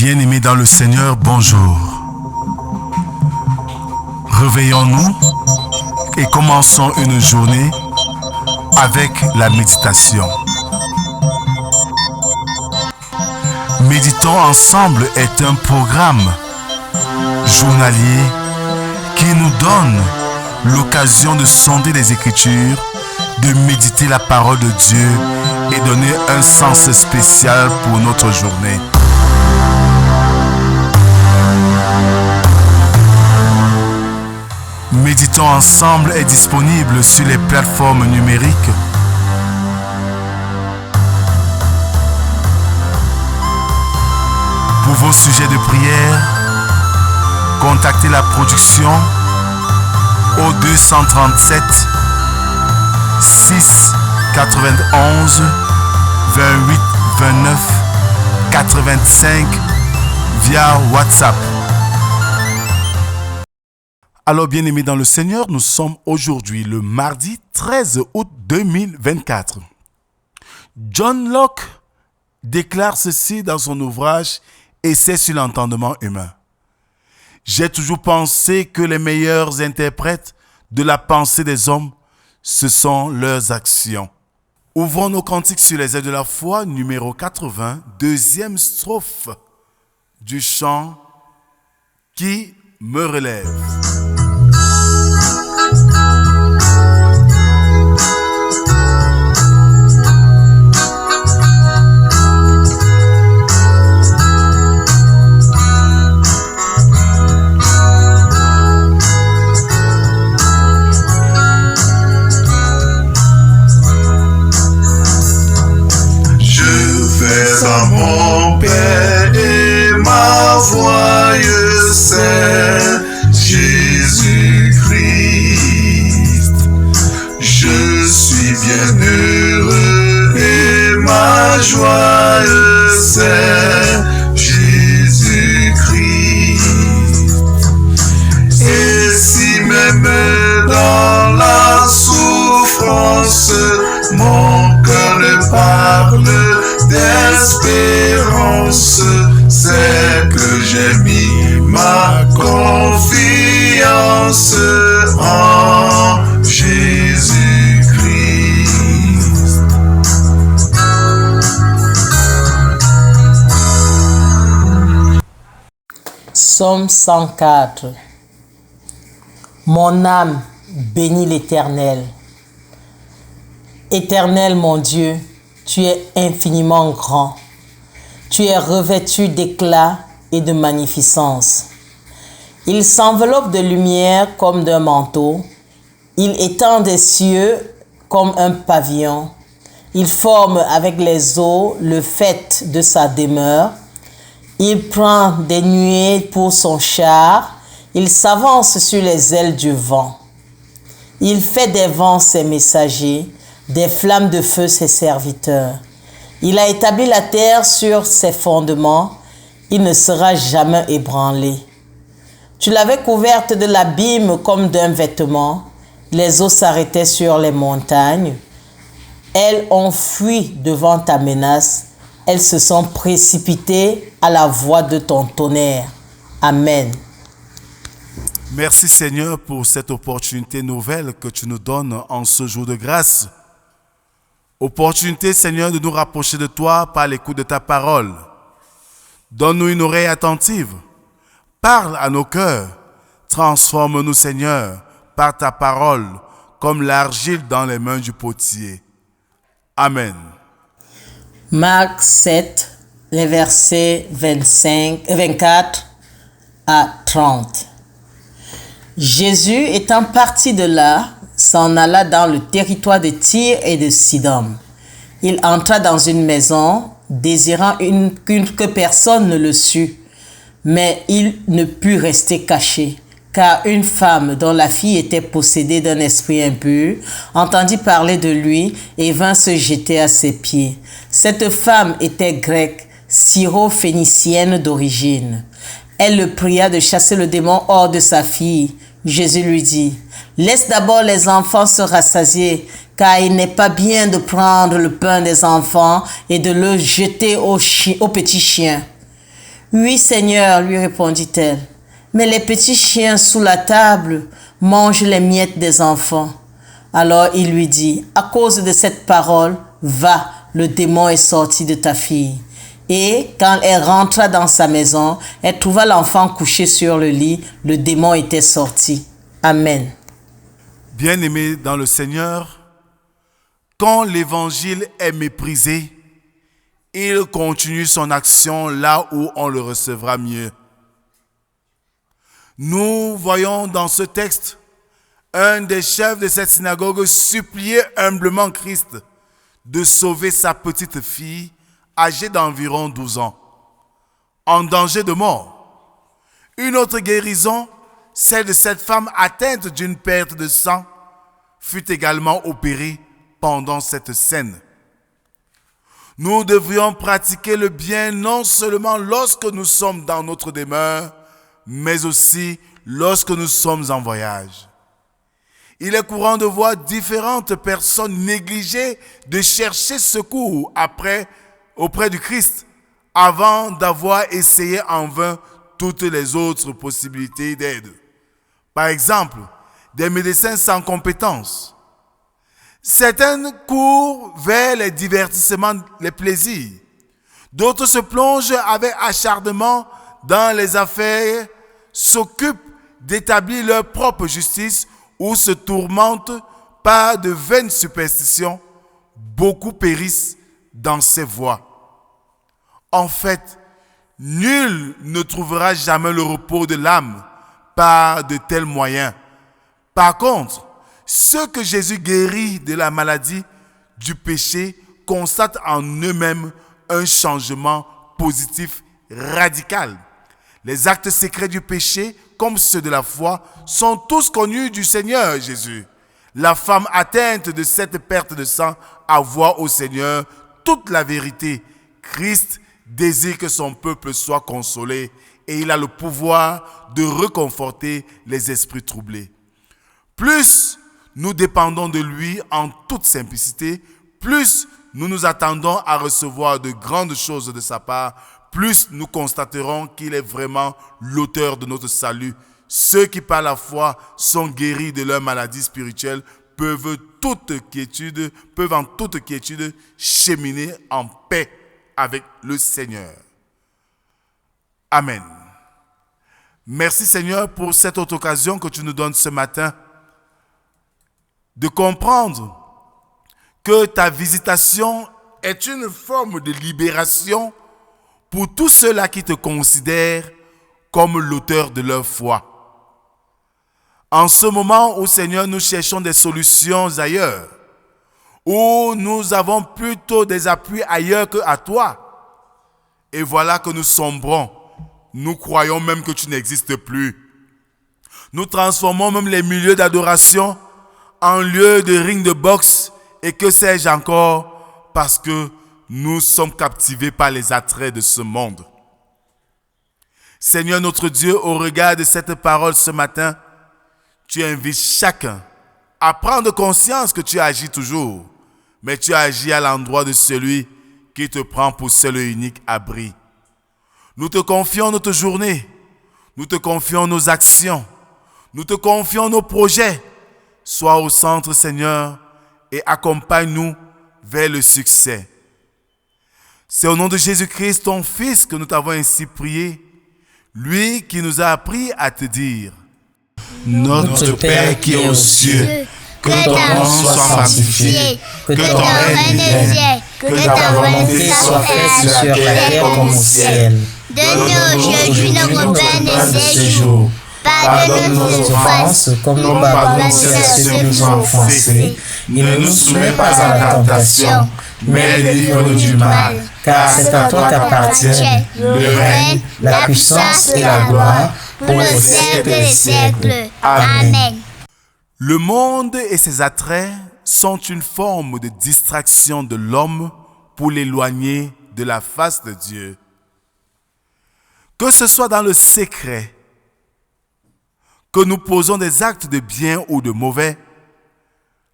Bien-aimés dans le Seigneur, bonjour. Réveillons-nous et commençons une journée avec la méditation. Méditons ensemble est un programme journalier qui nous donne l'occasion de sonder les Écritures, de méditer la parole de Dieu et donner un sens spécial pour notre journée. Méditons ensemble est disponible sur les plateformes numériques. Pour vos sujets de prière, contactez la production au 237 6 91 28 29 85 via WhatsApp. Alors, bien-aimés dans le Seigneur, nous sommes aujourd'hui le mardi 13 août 2024. John Locke déclare ceci dans son ouvrage « Essai sur l'entendement humain ». J'ai toujours pensé que les meilleurs interprètes de la pensée des hommes, ce sont leurs actions. Ouvrons nos cantiques sur les ailes de la foi, numéro 80, deuxième strophe du chant « Qui me relève ». À mon Père et ma voix c'est Jésus-Christ. Je suis bien heureux et ma joie c'est Jésus-Christ. Et si même dans la souffrance mon cœur ne parle d'espérance, c'est que j'ai mis ma confiance en Jésus-Christ. Psaume 104. Mon âme bénit l'Éternel. Éternel mon Dieu, tu es infiniment grand. Tu es revêtu d'éclat et de magnificence. Il s'enveloppe de lumière comme d'un manteau. Il étend des cieux comme un pavillon. Il forme avec les eaux le faîte de sa demeure. Il prend des nuées pour son char. Il s'avance sur les ailes du vent. Il fait des vents ses messagers, des flammes de feu ses serviteurs. Il a établi la terre sur ses fondements. Il ne sera jamais ébranlé. Tu l'avais couverte de l'abîme comme d'un vêtement. Les eaux s'arrêtaient sur les montagnes. Elles ont fui devant ta menace. Elles se sont précipitées à la voix de ton tonnerre. Amen. Merci Seigneur pour cette opportunité nouvelle que tu nous donnes en ce jour de grâce. Opportunité, Seigneur, de nous rapprocher de toi par l'écoute de ta parole. Donne-nous une oreille attentive. Parle à nos cœurs. Transforme-nous, Seigneur, par ta parole, comme l'argile dans les mains du potier. Amen. Marc 7, les versets 24 à 30. Jésus, étant parti de là, s'en alla dans le territoire de Tyr et de Sidon. Il entra dans une maison, désirant que personne ne le sût. Mais il ne put rester caché, car une femme dont la fille était possédée d'un esprit impur entendit parler de lui et vint se jeter à ses pieds. Cette femme était grecque, syro-phénicienne d'origine. Elle le pria de chasser le démon hors de sa fille. Jésus lui dit: « Laisse d'abord les enfants se rassasier, car il n'est pas bien de prendre le pain des enfants et de le jeter aux petits chiens. » Oui, Seigneur, lui répondit-elle. Mais les petits chiens sous la table mangent les miettes des enfants. Alors il lui dit, à cause de cette parole, va, le démon est sorti de ta fille. Et quand elle rentra dans sa maison, elle trouva l'enfant couché sur le lit, le démon était sorti. Amen. Bien-aimés dans le Seigneur, quand l'évangile est méprisé, il continue son action là où on le recevra mieux. Nous voyons dans ce texte un des chefs de cette synagogue supplier humblement Christ de sauver sa petite fille âgée d'environ 12 ans, en danger de mort. Une autre guérison, celle de cette femme atteinte d'une perte de sang, fut également opérée pendant cette scène. Nous devrions pratiquer le bien non seulement lorsque nous sommes dans notre demeure, mais aussi lorsque nous sommes en voyage. Il est courant de voir différentes personnes négliger de chercher secours auprès du Christ avant d'avoir essayé en vain toutes les autres possibilités d'aide. Par exemple, des médecins sans compétence. Certains courent vers les divertissements, les plaisirs. D'autres se plongent avec acharnement dans les affaires, s'occupent d'établir leur propre justice ou se tourmentent par de vaines superstitions. Beaucoup périssent dans ces voies. En fait, nul ne trouvera jamais le repos de l'âme par de tels moyens. Par contre, ceux que Jésus guérit de la maladie du péché constatent en eux-mêmes un changement positif radical. Les actes secrets du péché, comme ceux de la foi, sont tous connus du Seigneur Jésus. La femme atteinte de cette perte de sang avoue au Seigneur toute la vérité. Christ désire que son peuple soit consolé et il a le pouvoir de réconforter les esprits troublés. Plus nous dépendons de lui en toute simplicité, plus nous nous attendons à recevoir de grandes choses de sa part, plus nous constaterons qu'il est vraiment l'auteur de notre salut. Ceux qui par la foi sont guéris de leur maladie spirituelle peuvent en toute quiétude cheminer en paix avec le Seigneur. Amen. Merci Seigneur pour cette autre occasion que tu nous donnes ce matin de comprendre que ta visitation est une forme de libération pour tous ceux-là qui te considèrent comme l'auteur de leur foi. En ce moment où, Seigneur, nous cherchons des solutions ailleurs, où nous avons plutôt des appuis ailleurs qu'à toi, et voilà que nous sombrons, nous croyons même que tu n'existes plus. Nous transformons même les milieux d'adoration en lieu de ring de boxe et que sais-je encore, parce que nous sommes captivés par les attraits de ce monde. Seigneur notre Dieu, au regard de cette parole ce matin, tu invites chacun à prendre conscience que tu agis toujours, mais tu agis à l'endroit de celui qui te prend pour seul et unique abri. Nous te confions notre journée, nous te confions nos actions, nous te confions nos projets. Sois au centre, Seigneur, et accompagne-nous vers le succès. C'est au nom de Jésus-Christ, ton Fils, que nous t'avons ainsi prié, lui qui nous a appris à te dire: Notre Père qui est aux cieux, que ton nom soit sanctifié, que ton règne vienne, que ta volonté soit faite sur la terre comme au ciel. Donne-nous aujourd'hui notre pain de ce jour. Pardonne nos offenses, comme nous pardonnons ceux qui nous ont offensés. Ne nous soumets pas à la tentation, mais délivre-nous du mal. Car c'est à toi qu'appartiennent le règne, la puissance et la gloire pour les siècles des siècles. Amen. Le monde et ses attraits sont une forme de distraction de l'homme pour l'éloigner de la face de Dieu. Que ce soit dans le secret, que nous posons des actes de bien ou de mauvais,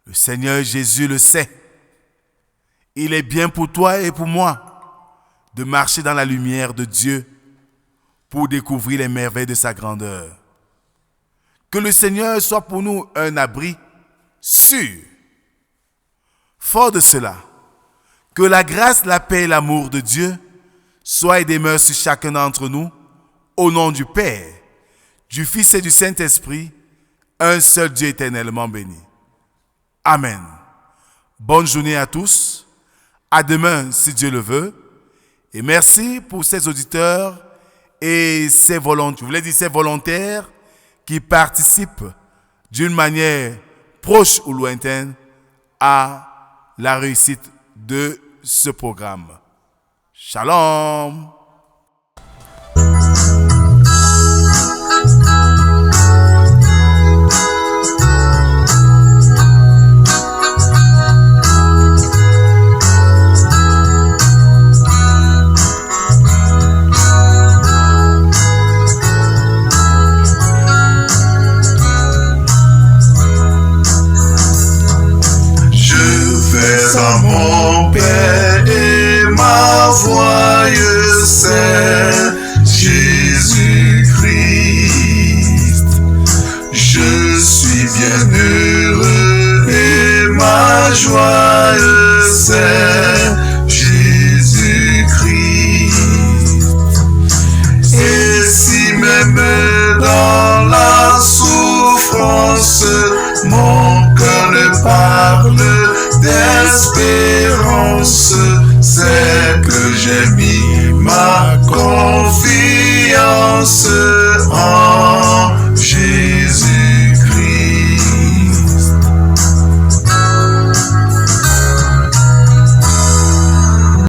le Seigneur Jésus le sait. Il est bien pour toi et pour moi de marcher dans la lumière de Dieu. pour découvrir les merveilles de sa grandeur. Que le Seigneur soit pour nous un abri sûr. Fort de cela, que la grâce, la paix et l'amour de Dieu soient et demeurent sur chacun d'entre nous, au nom du Père, du Fils et du Saint-Esprit, un seul Dieu éternellement béni. Amen. Bonne journée à tous. À demain, si Dieu le veut. Et merci pour ces auditeurs et ces volontaires, je voulais dire ces volontaires qui participent d'une manière proche ou lointaine à la réussite de ce programme. Shalom. À mon Père et ma voie c'est Jésus-Christ. Je suis bien heureux et ma joie c'est Jésus-Christ. Et si même dans la souffrance mon cœur ne parle d'espérance, c'est que j'ai mis ma confiance en